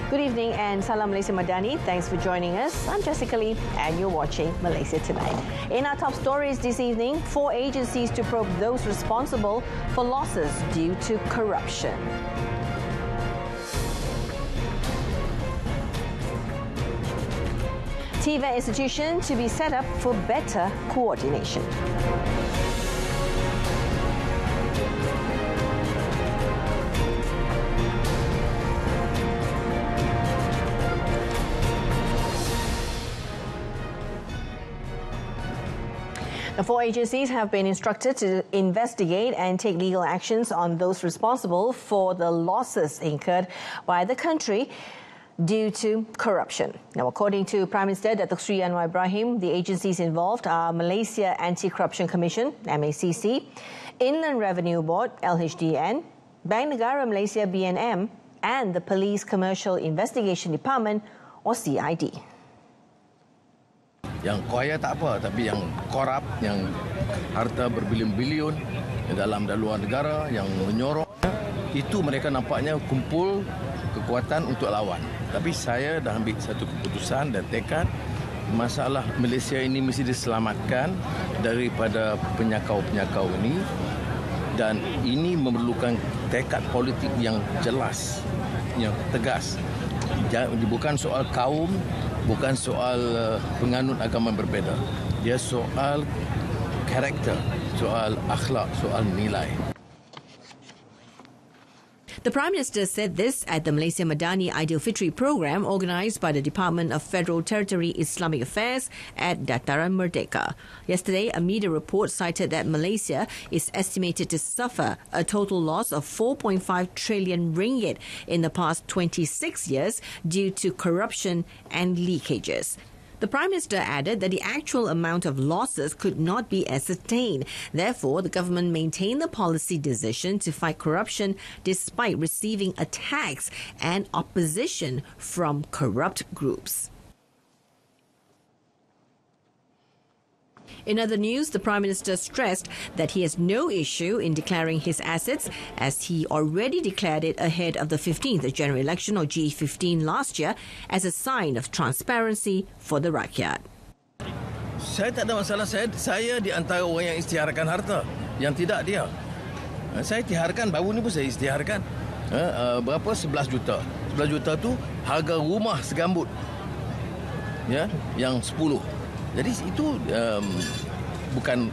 Good evening and Salam Malaysia Madani. Thanks for joining us. I'm Jessica Lee and you're watching Malaysia Tonight. In our top stories this evening, 4 agencies to probe those responsible for losses due to corruption. TVET institution to be set up for better coordination. The 4 agencies have been instructed to investigate and take legal actions on those responsible for the losses incurred by the country due to corruption. Now, according to Prime Minister Datuk Seri Anwar Ibrahim, the agencies involved are Malaysia Anti-Corruption Commission, MACC, Inland Revenue Board, LHDN, Bank Negara Malaysia, BNM, and the Police Commercial Investigation Department, or CID. Yang kaya tak apa, tapi yang korup, yang harta berbilion-bilion dalam dan luar negara, yang menyorong, itu mereka nampaknya kumpul kekuatan untuk lawan. Tapi saya dah ambil satu keputusan dan tekad, masalah Malaysia ini mesti diselamatkan daripada penyakau-penyakau ini, dan ini memerlukan tekad politik yang jelas, yang tegas. Bukan soal kaum, bukan soal penganut agama berbeza. Dia soal karakter, soal akhlak, soal nilai. The Prime Minister said this at the Malaysia Madani Aidilfitri program organised by the Department of Federal Territory Islamic Affairs at Dataran Merdeka. Yesterday, a media report cited that Malaysia is estimated to suffer a total loss of 4.5 trillion ringgit in the past 26 years due to corruption and leakages. The Prime Minister added that the actual amount of losses could not be ascertained. Therefore, the government maintained the policy decision to fight corruption despite receiving attacks and opposition from corrupt groups. In other news, the Prime Minister stressed that he has no issue in declaring his assets, as he already declared it ahead of the 15th general election, or G15 last year, as a sign of transparency for the rakyat. Saya tak ada masalah. Saya di antara orang yang isytiharkan harta. Yang tidak dia. Saya isytiharkan, baru ni pun saya isytiharkan. Berapa? 11 juta. 11 juta tu harga rumah segambut. Ya, yang 10. Jadi itu bukan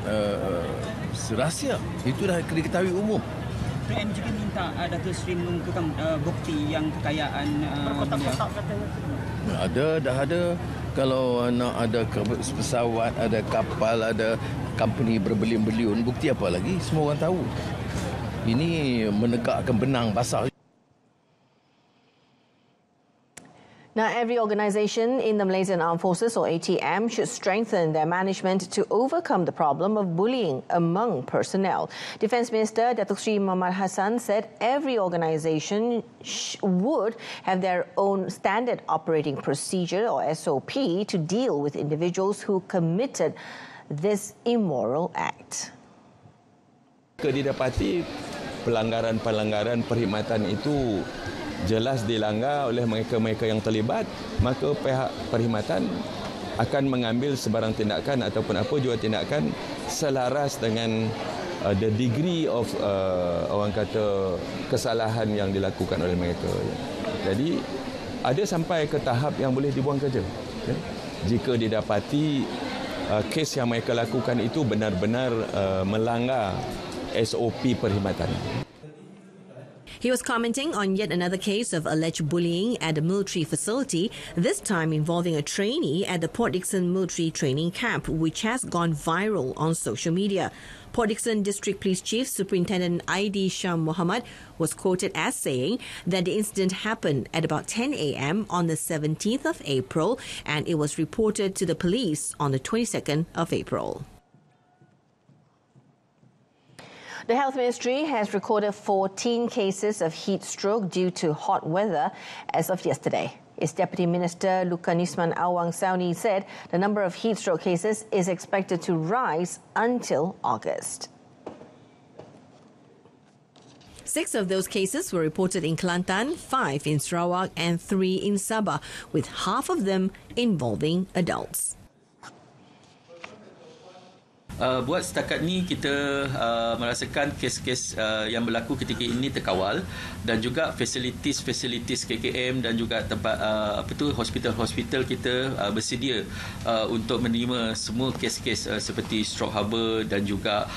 rahsia. Itu dah diketahui umum. PM juga minta Datuk Seri mengumpulkan bukti yang kekayaan berkotak-kotak katanya. Dah ada. Kalau nak ada pesawat, ada kapal, ada company berbilion-bilion, bukti apa lagi? Semua orang tahu. Ini menegakkan benang basah. Now, every organisation in the Malaysian Armed Forces, or ATM, should strengthen their management to overcome the problem of bullying among personnel. Defence Minister Datuk Seri Muhammad Hassan said every organisation would have their own standard operating procedure, or SOP, to deal with individuals who committed this immoral act. Didapati pelanggaran-pelanggaran perkhidmatan itu jelas dilanggar oleh mereka-mereka yang terlibat, maka pihak perkhidmatan akan mengambil sebarang tindakan ataupun apa jua tindakan selaras dengan the degree of orang kata kesalahan yang dilakukan oleh mereka. Jadi ada sampai ke tahap yang boleh dibuang kerja. Jika didapati kes yang mereka lakukan itu benar-benar melanggar SOP perkhidmatan. He was commenting on yet another case of alleged bullying at a military facility, this time involving a trainee at the Port Dickson Military Training Camp, which has gone viral on social media. Port Dickson District Police Chief Superintendent Aidi Shah Muhammad was quoted as saying that the incident happened at about 10 a.m. on the 17th of April, and it was reported to the police on the 22nd of April. The Health Ministry has recorded 14 cases of heat stroke due to hot weather as of yesterday. Its Deputy Minister Lukanisman Awang Sauni said the number of heat stroke cases is expected to rise until August. 6 of those cases were reported in Kelantan, 5 in Sarawak and 3 in Sabah, with half of them involving adults. Buat setakat ni kita merasakan kes-kes yang berlaku ketika ini terkawal, dan juga fasilitis KKM dan juga tempat hospital-hospital kita bersedia untuk menerima semua kes-kes seperti stroke haba dan juga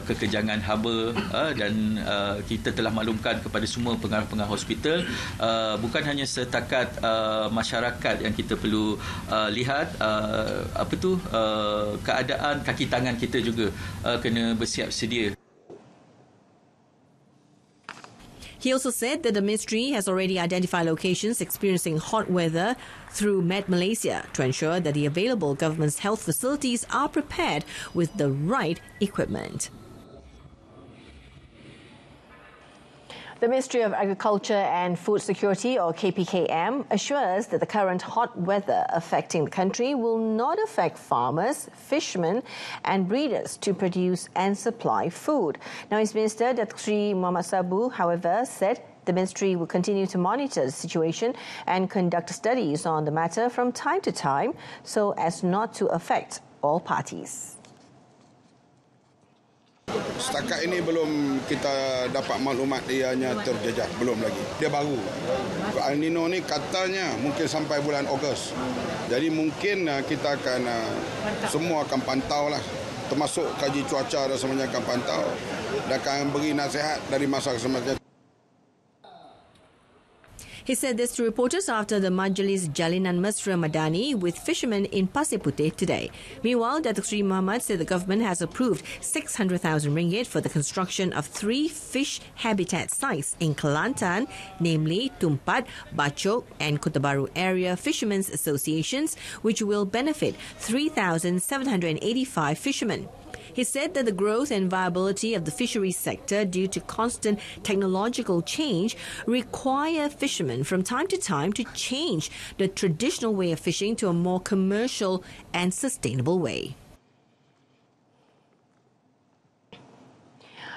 kekejangan haba, dan kita telah maklumkan kepada semua pengarah-pengarah hospital, bukan hanya setakat masyarakat yang kita perlu lihat keadaan kaki tangan kita juga kena bersiap sedia. He also said that the ministry has already identified locations experiencing hot weather through Met Malaysia to ensure that the available government's health facilities are prepared with the right equipment. The Ministry of Agriculture and Food Security, or KPKM, assures that the current hot weather affecting the country will not affect farmers, fishermen and breeders to produce and supply food. Now, his Minister, Datuk Seri Muhammad Sabu, however, said the ministry will continue to monitor the situation and conduct studies on the matter from time to time so as not to affect all parties. Setakat ini belum kita dapat maklumat ianya terjejak, belum lagi. Dia baru. El Nino ni katanya mungkin sampai bulan Ogos. Jadi mungkin kita akan semua akan pantau lah. Termasuk kaji cuaca dan semuanya akan pantau dan akan beri nasihat dari masa ke semasa. He said this to reporters after the Majlis Jalinan Mesra Madani with fishermen in Pasir Putih today. Meanwhile, Datuk Seri Muhammad said the government has approved 600,000 ringgit for the construction of 3 fish habitat sites in Kelantan, namely Tumpat, Bachok and Kota Baru area fishermen's associations, which will benefit 3,785 fishermen. He said that the growth and viability of the fisheries sector due to constant technological change require fishermen from time to time to change the traditional way of fishing to a more commercial and sustainable way.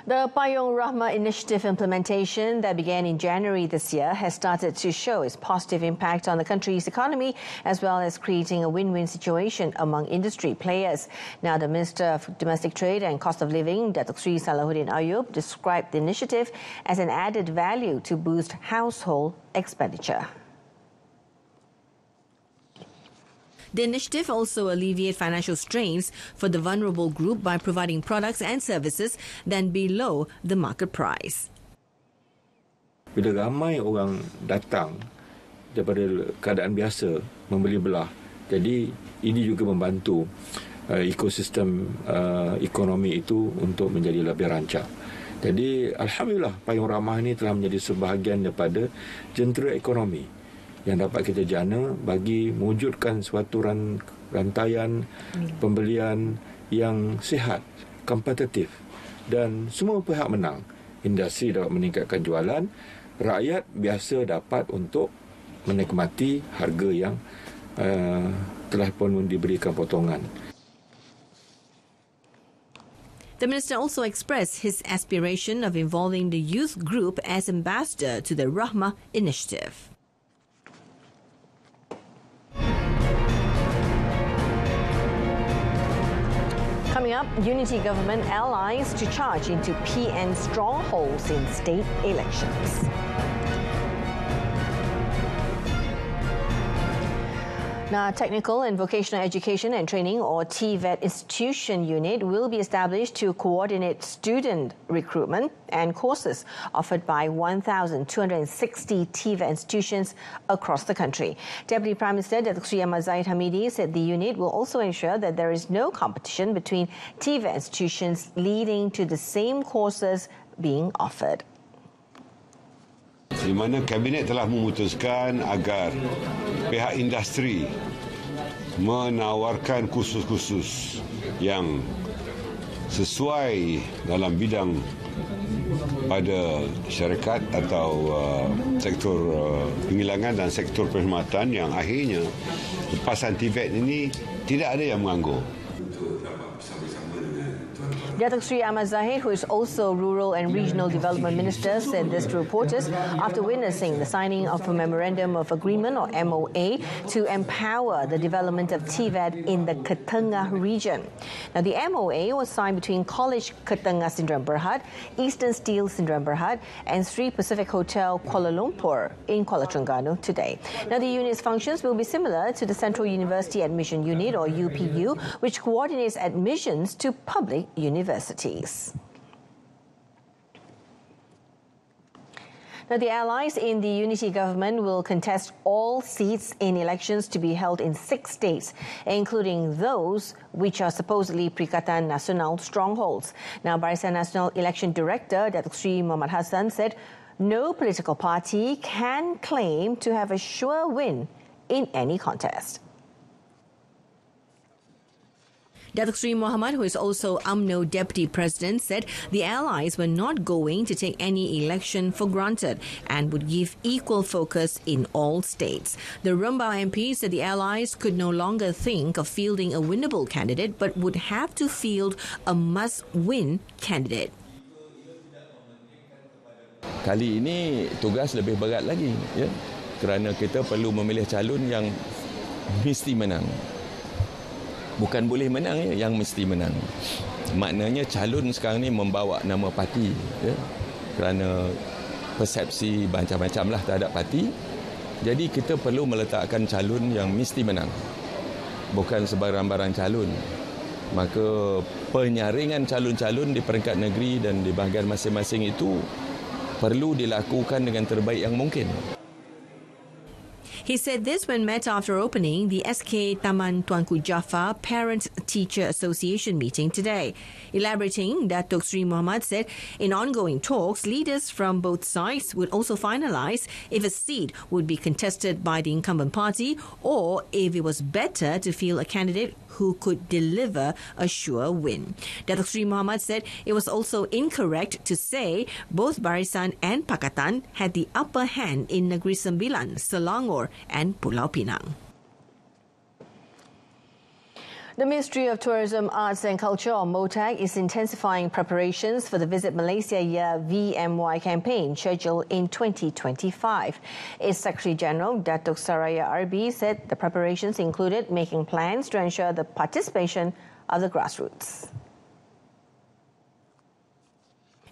The Payung Rahmah initiative implementation that began in January this year has started to show its positive impact on the country's economy, as well as creating a win-win situation among industry players. Now, the Minister of Domestic Trade and Cost of Living, Datuk Seri Salahuddin Ayub, described the initiative as an added value to boost household expenditure. The initiative also alleviates financial strains for the vulnerable group by providing products and services than below the market price. Bila ramai orang datang daripada keadaan biasa membeli belah, jadi ini juga membantu ekosistem ekonomi itu untuk menjadi lebih rancak. Jadi alhamdulillah Payung Rahmah ini telah menjadi sebahagian daripada jentera ekonomi yang dapat kita jana bagi mewujudkan suatu rantaian pembelian yang sihat, kompetitif dan semua pihak menang. Industri dapat meningkatkan jualan, rakyat biasa dapat untuk menikmati harga yang telah pun diberikan potongan. The minister also expressed his aspiration of involving the youth group as ambassador to the Rahmah initiative. Coming up, unity government allies to charge into PN strongholds in state elections. Now, Technical and Vocational Education and Training, or TVET Institution Unit, will be established to coordinate student recruitment and courses offered by 1,260 TVET institutions across the country. Deputy Prime Minister Datuk Seri Ahmad Zahid Hamidi said the unit will also ensure that there is no competition between TVET institutions, leading to the same courses being offered. Di mana Kabinet telah memutuskan agar pihak industri menawarkan kursus-kursus yang sesuai dalam bidang pada syarikat atau sektor penghilangan dan sektor perkhidmatan yang akhirnya lepasan TVET ini tidak ada yang menganggur. Datuk Sri Ahmad Zahid, who is also Rural and Regional Development Minister, said this to reporters after witnessing the signing of a Memorandum of Agreement, or MOA, to empower the development of TVET in the Ketengah region. Now, the MOA was signed between College Ketengah Sdn Bhd, Eastern Steel Sdn Bhd, and Sri Pacific Hotel Kuala Lumpur in Kuala Terengganu today. Now, the unit's functions will be similar to the Central University Admission Unit, or UPU, which coordinates admissions to public universities. Now, the allies in the unity government will contest all seats in elections to be held in 6 states, including those which are supposedly Perikatan Nasional strongholds. Now, Barisan Nasional Election Director Datuk Sri Muhammad Hassan said no political party can claim to have a sure win in any contest. Datuk Sri Muhammad, who is also UMNO Deputy President, said the allies were not going to take any election for granted and would give equal focus in all states. The Rembau MP said the allies could no longer think of fielding a winnable candidate but would have to field a must-win candidate. Kali ini tugas lebih berat lagi, ya, kerana kita perlu memilih calon yang mesti menang. Bukan boleh menang, ya, yang mesti menang. Maknanya calon sekarang ni membawa nama parti, ya, kerana persepsi macam-macam lah terhadap parti. Jadi kita perlu meletakkan calon yang mesti menang, bukan sebarang-barang calon. Maka penyaringan calon-calon di peringkat negeri dan di bahagian masing-masing itu perlu dilakukan dengan terbaik yang mungkin. He said this when met after opening the SK Taman Tuanku Jaafar Parent-Teacher Association meeting today. Elaborating, Datuk Sri Muhammad said in ongoing talks, leaders from both sides would also finalise if a seat would be contested by the incumbent party or if it was better to field a candidate who could deliver a sure win. Datuk Sri Muhammad said it was also incorrect to say both Barisan and Pakatan had the upper hand in Negeri Sembilan, Selangor and Pulau Pinang. The Ministry of Tourism, Arts and Culture, or MOTAC, is intensifying preparations for the Visit Malaysia Year VMY campaign scheduled in 2025. Its Secretary General, Datuk Saraya Arbi, said the preparations included making plans to ensure the participation of the grassroots.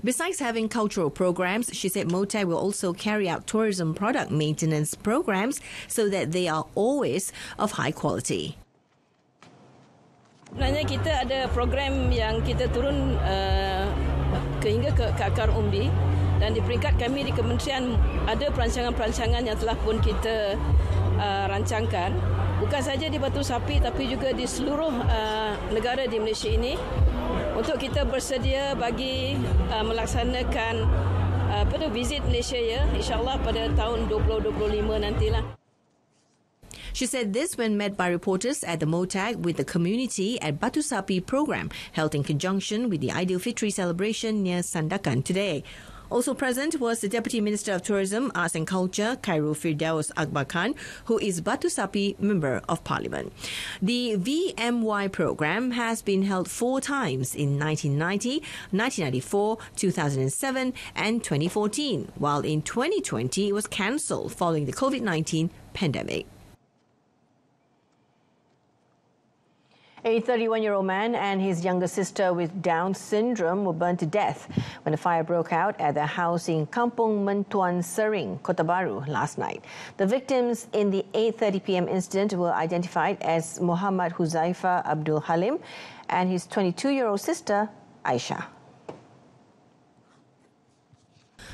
Besides having cultural programs, she said MOTAC will also carry out tourism product maintenance programs so that they are always of high quality. Sebenarnya kita ada program yang kita turun hingga ke akar umbi, dan di peringkat kami di kementerian ada perancangan-perancangan yang telah pun kita rancangkan, bukan saja di Batu Sapi tapi juga di seluruh negara di Malaysia ini, untuk kita bersedia bagi melaksanakan visit Malaysia ya, insyaAllah pada tahun 2025 nantilah. She said this when met by reporters at the MOTAC with the community at Batu Sapi program held in conjunction with the Aidilfitri celebration near Sandakan today. Also present was the Deputy Minister of Tourism, Arts and Culture, Khairul Firdaus Akbar Khan, who is Batu Sapi Member of Parliament. The VMY program has been held 4 times in 1990, 1994, 2007 and 2014, while in 2020 it was cancelled following the COVID-19 pandemic. A 31-year-old man and his younger sister with Down syndrome were burnt to death when a fire broke out at their house in Kampung Mentuan Sering, Kota Baru last night. The victims in the 8:30 p.m. incident were identified as Muhammad Huzaifa Abdul Halim and his 22-year-old sister, Aisha.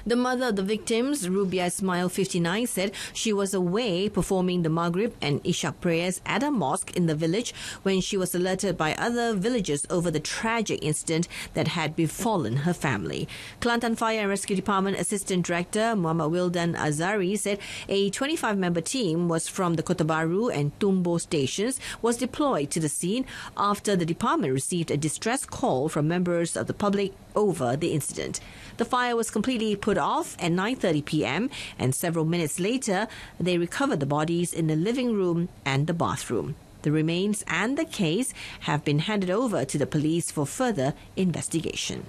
The mother of the victims, Rubia Ismail, 59, said she was away performing the Maghrib and Ishaq prayers at a mosque in the village when she was alerted by other villagers over the tragic incident that had befallen her family. Kelantan Fire and Rescue Department Assistant Director Muhammad Wildan Azari said a 25-member team was from the Kota Baru and Tumbo stations was deployed to the scene after the department received a distress call from members of the public over the incident. The fire was completely put off at 9:30 p.m. and several minutes later, they recovered the bodies in the living room and the bathroom. The remains and the case have been handed over to the police for further investigation.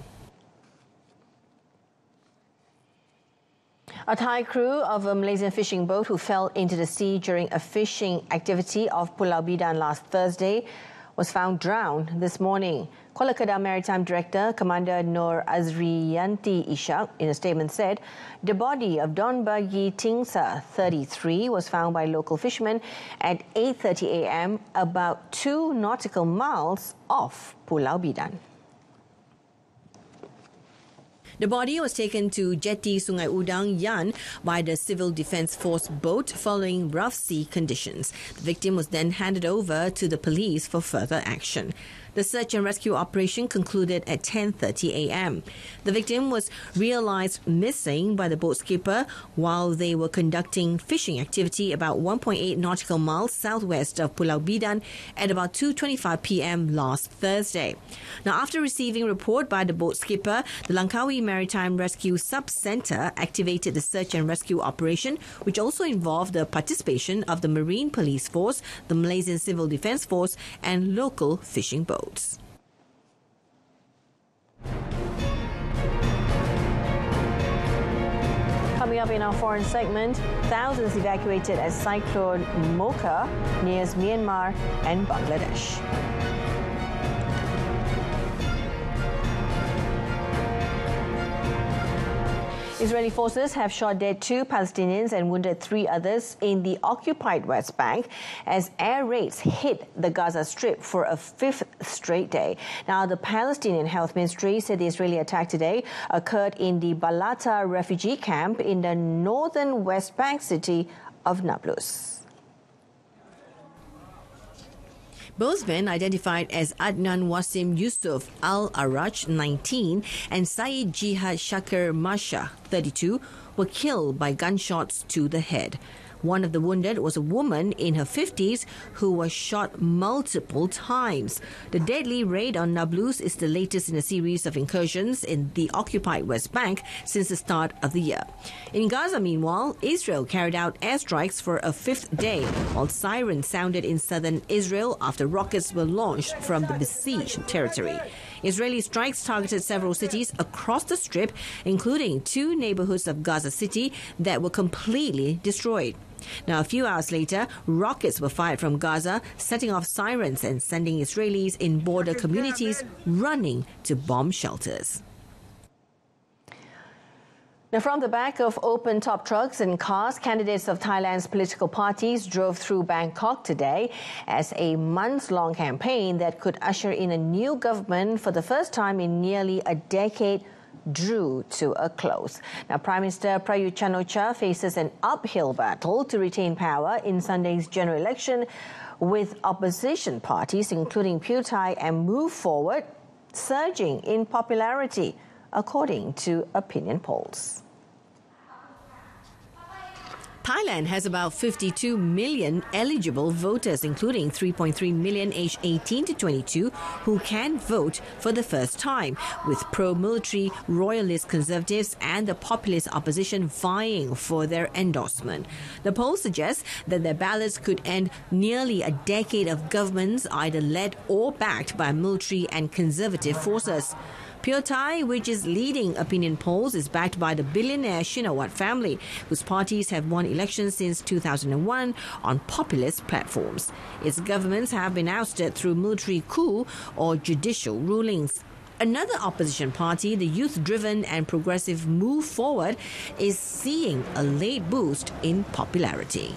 A Thai crew of a Malaysian fishing boat who fell into the sea during a fishing activity off Pulau Bidan last Thursday was found drowned this morning. Kuala Kedah Maritime Director Commander Nur Azriyanti Ishak in a statement said the body of Don Bagi Tingsa, 33, was found by local fishermen at 8:30 a.m. about 2 nautical miles off Pulau Bidan. The body was taken to Jetty Sungai Udang, Yan by the Civil Defence Force boat following rough sea conditions. The victim was then handed over to the police for further action. The search and rescue operation concluded at 10:30 a.m. The victim was realised missing by the boat skipper while they were conducting fishing activity about 1.8 nautical miles southwest of Pulau Bidan at about 2:25 p.m. last Thursday. Now, after receiving report by the boat skipper, the Langkawi Maritime Rescue Sub-Centre activated the search and rescue operation, which also involved the participation of the Marine Police Force, the Malaysian Civil Defence Force and local fishing boats. Coming up in our foreign segment, thousands evacuated as Cyclone Mocha nears Myanmar and Bangladesh. Israeli forces have shot dead 2 Palestinians and wounded 3 others in the occupied West Bank as air raids hit the Gaza Strip for a 5th straight day. Now, the Palestinian Health Ministry said the Israeli attack today occurred in the Balata refugee camp in the northern West Bank city of Nablus. Both men, identified as Adnan Wasim Yusuf Al-Araj, 19, and Saeed Jihad Shakir Masha, 32, were killed by gunshots to the head. One of the wounded was a woman in her 50s who was shot multiple times. The deadly raid on Nablus is the latest in a series of incursions in the occupied West Bank since the start of the year. In Gaza, meanwhile, Israel carried out airstrikes for a 5th day, while sirens sounded in southern Israel after rockets were launched from the besieged territory. Israeli strikes targeted several cities across the Strip, including 2 neighborhoods of Gaza City that were completely destroyed. Now, a few hours later, rockets were fired from Gaza, setting off sirens and sending Israelis in border communities running to bomb shelters. Now, from the back of open-top trucks and cars, candidates of Thailand's political parties drove through Bangkok today as a months-long campaign that could usher in a new government for the first time in nearly a decade drew to a close. Now, Prime Minister Prayut Chan-o-cha faces an uphill battle to retain power in Sunday's general election, with opposition parties, including Pheu Thai and Move Forward, surging in popularity, according to opinion polls. Thailand has about 52 million eligible voters, including 3.3 million aged 18 to 22 who can vote for the first time, with pro-military, royalist conservatives and the populist opposition vying for their endorsement. The poll suggests that their ballots could end nearly a decade of governments either led or backed by military and conservative forces. Pheu Thai, which is leading opinion polls, is backed by the billionaire Shinawat family, whose parties have won elections since 2001 on populist platforms. Its governments have been ousted through military coup or judicial rulings. Another opposition party, the youth-driven and progressive Move Forward, is seeing a late boost in popularity.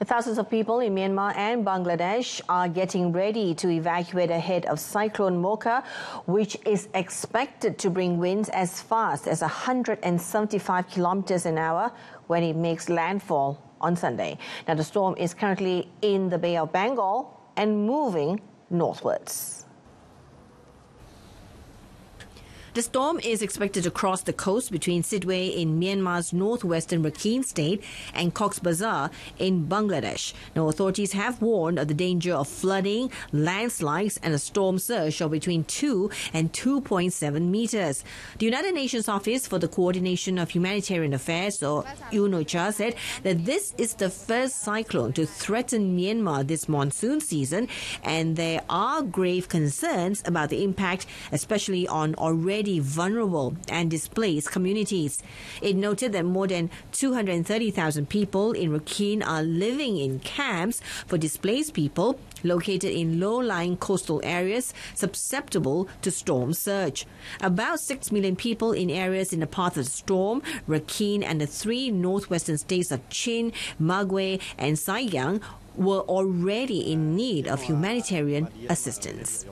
Thousands of people in Myanmar and Bangladesh are getting ready to evacuate ahead of Cyclone Mocha, which is expected to bring winds as fast as 175 kilometers an hour when it makes landfall on Sunday. Now, the storm is currently in the Bay of Bengal and moving northwards. The storm is expected to cross the coast between Sidway in Myanmar's northwestern Rakhine state and Cox's Bazar in Bangladesh. Now, authorities have warned of the danger of flooding, landslides and a storm surge of between 2 and 2.7 meters. The United Nations Office for the Coordination of Humanitarian Affairs, or UNOCHA, said that this is the first cyclone to threaten Myanmar this monsoon season, and there are grave concerns about the impact, especially on already vulnerable and displaced communities. It noted that more than 230,000 people in Rakhine are living in camps for displaced people located in low-lying coastal areas susceptible to storm surge. About 6 million people in areas in the path of the storm, Rakhine and the 3 northwestern states of Chin, Magwe and Saigon were already in need of humanitarian assistance.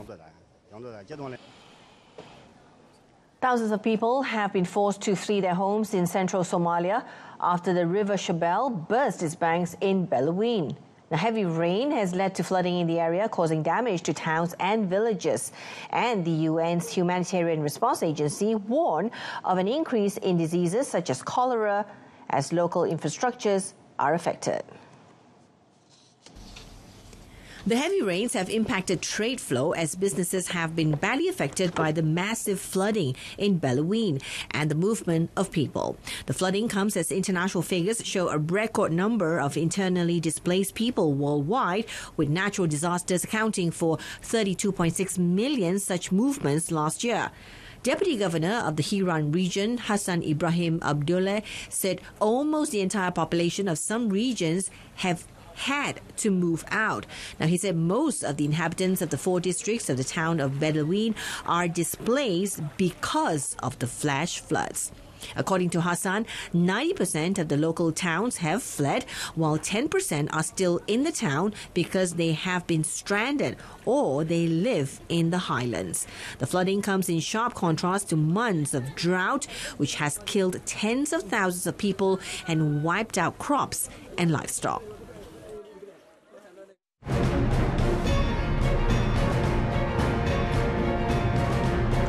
Thousands of people have been forced to flee their homes in central Somalia after the River Shabelle burst its banks in Belouizdad. Now, heavy rain has led to flooding in the area, causing damage to towns and villages. And the UN's Humanitarian Response Agency warned of an increase in diseases such as cholera as local infrastructures are affected. The heavy rains have impacted trade flow as businesses have been badly affected by the massive flooding in Belouizdad and the movement of people. The flooding comes as international figures show a record number of internally displaced people worldwide, with natural disasters accounting for 32.6 million such movements last year. Deputy Governor of the Hiran region, Hassan Ibrahim Abdullah, said almost the entire population of some regions have had to move out. Now, he said most of the inhabitants of the 4 districts of the town of Belouizdad are displaced because of the flash floods. According to Hassan, 90% of the local towns have fled, while 10% are still in the town because they have been stranded or they live in the highlands. The flooding comes in sharp contrast to months of drought, which has killed tens of thousands of people and wiped out crops and livestock.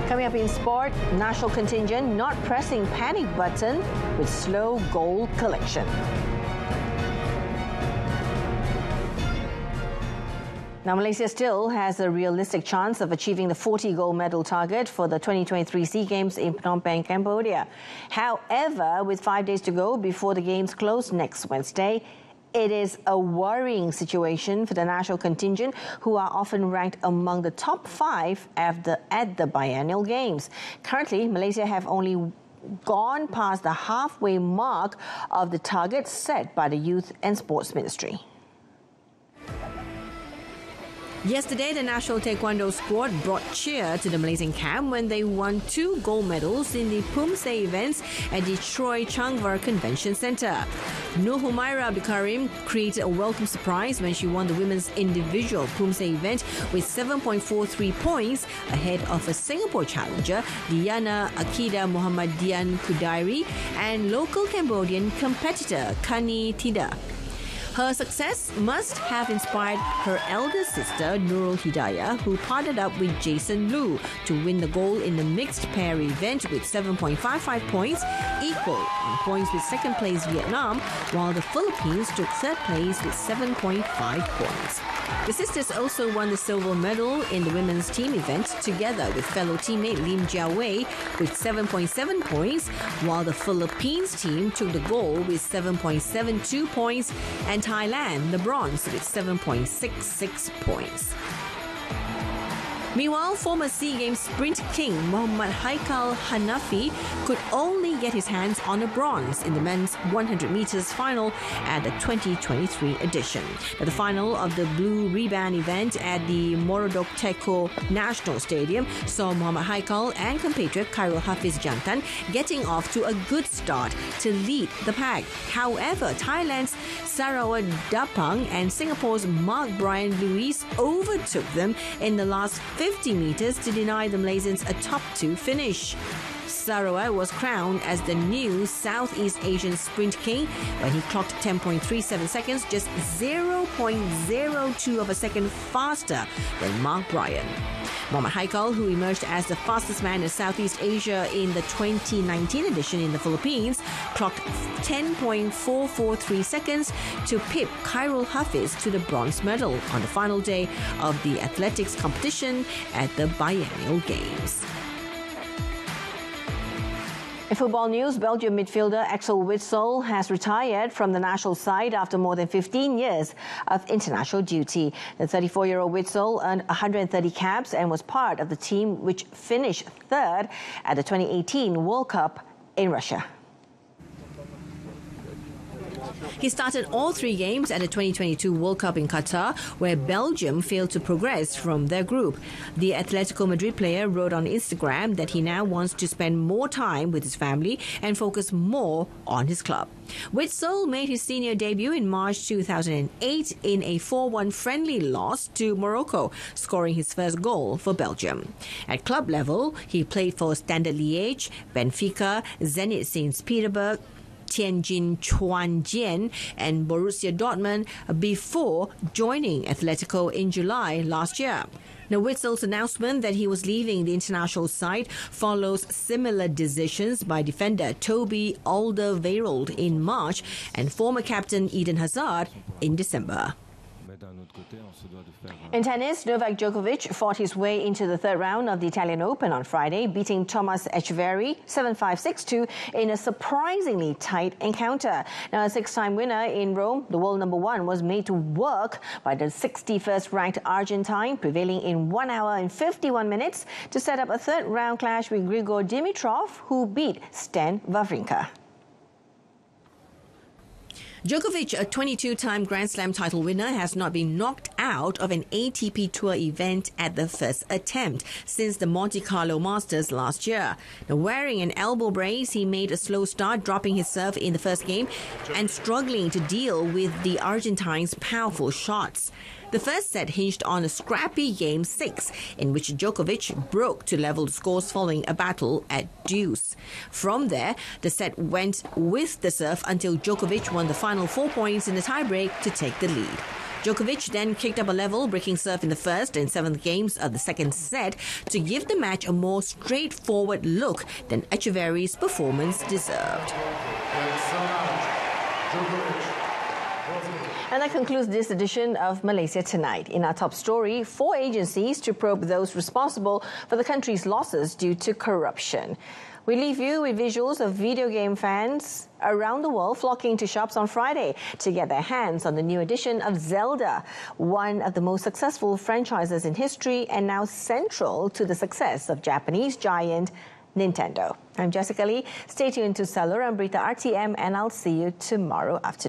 Coming up in sport, national contingent not pressing panic button with slow goal collection. Now, Malaysia still has a realistic chance of achieving the 40 gold medal target for the 2023 SEA Games in Phnom Penh, Cambodia. However, with 5 days to go before the Games close next Wednesday, it is a worrying situation for the national contingent, who are often ranked among the top 5 at the biennial games. Currently, Malaysia have only gone past the halfway mark of the target set by the Youth and Sports Ministry. Yesterday, the national taekwondo squad brought cheer to the Malaysian camp when they won 2 gold medals in the Pumse events at the Troy Changvar Convention Centre. Nur Humaira Abdulkarim created a welcome surprise when she won the women's individual Pumse event with 7.43 points ahead of a Singapore challenger, Diana Akida Muhammadian Kudairi, and local Cambodian competitor Kani Tida. Her success must have inspired her elder sister, Nurul Hidayah, who partnered up with Jason Liu to win the gold in the mixed pair event with 7.55 points, equal in points with second place Vietnam, while the Philippines took third place with 7.5 points. The sisters also won the silver medal in the women's team event together with fellow teammate Lim Jiawei with 7.7 points, while the Philippines team took the gold with 7.72 points and Thailand the bronze with 7.66 points. Meanwhile, former SEA Games sprint king Muhammad Haikal Hanafi could only get his hands on a bronze in the men's 100 meters final at the 2023 edition. The final of the Blue Riband event at the Morodok Teko National Stadium saw Muhammad Haikal and compatriot Khairul Hafiz Jantan getting off to a good start to lead the pack. However, Thailand's Sarawat Dapang and Singapore's Mark Brian Lewis overtook them in the last 50 meters to deny the Malaysians a top 2 finish. Sarawak was crowned as the new Southeast Asian Sprint King when he clocked 10.37 seconds, just 0.02 of a second faster than Mark Bryan. Muhammad Haikal, who emerged as the fastest man in Southeast Asia in the 2019 edition in the Philippines, clocked 10.443 seconds to pip Khairul Hafiz to the bronze medal on the final day of the athletics competition at the Biennial Games. In football news, Belgium midfielder Axel Witsel has retired from the national side after more than 15 years of international duty. The 34-year-old Witsel earned 130 caps and was part of the team which finished third at the 2018 World Cup in Russia. He started all 3 games at the 2022 World Cup in Qatar, where Belgium failed to progress from their group. The Atletico Madrid player wrote on Instagram that he now wants to spend more time with his family and focus more on his club. Witsel made his senior debut in March 2008 in a 4-1 friendly loss to Morocco, scoring his first goal for Belgium. At club level, he played for Standard Liège, Benfica, Zenit St. Petersburg, Tianjin Chuanjian and Borussia Dortmund before joining Atletico in July last year. Now, Witsel's announcement that he was leaving the international side follows similar decisions by defender Toby Alderweireld in March and former captain Eden Hazard in December. In tennis, Novak Djokovic fought his way into the third round of the Italian Open on Friday, beating Thomas Echeverry 7-5, 6-2 in a surprisingly tight encounter. Now, a 6-time winner in Rome, the world number 1 was made to work by the 61st ranked Argentine, prevailing in 1 hour and 51 minutes to set up a third round clash with Grigor Dimitrov, who beat Stan Wawrinka. Djokovic, a 22-time Grand Slam title winner, has not been knocked out of an ATP Tour event at the first attempt since the Monte Carlo Masters last year. Now, wearing an elbow brace, he made a slow start, dropping his serve in the first game and struggling to deal with the Argentine's powerful shots. The first set hinged on a scrappy Game 6, in which Djokovic broke to level the scores following a battle at deuce. From there, the set went with the serve until Djokovic won the final 4 points in the tiebreak to take the lead. Djokovic then kicked up a level, breaking serve in the first and seventh games of the second set to give the match a more straightforward look than Echeverry's performance deserved. And that concludes this edition of Malaysia Tonight. In our top story, 4 agencies to probe those responsible for the country's losses due to corruption. We leave you with visuals of video game fans around the world flocking to shops on Friday to get their hands on the new edition of Zelda, one of the most successful franchises in history and now central to the success of Japanese giant Nintendo. I'm Jessica Lee. Stay tuned to Salura and Berita RTM, and I'll see you tomorrow afternoon.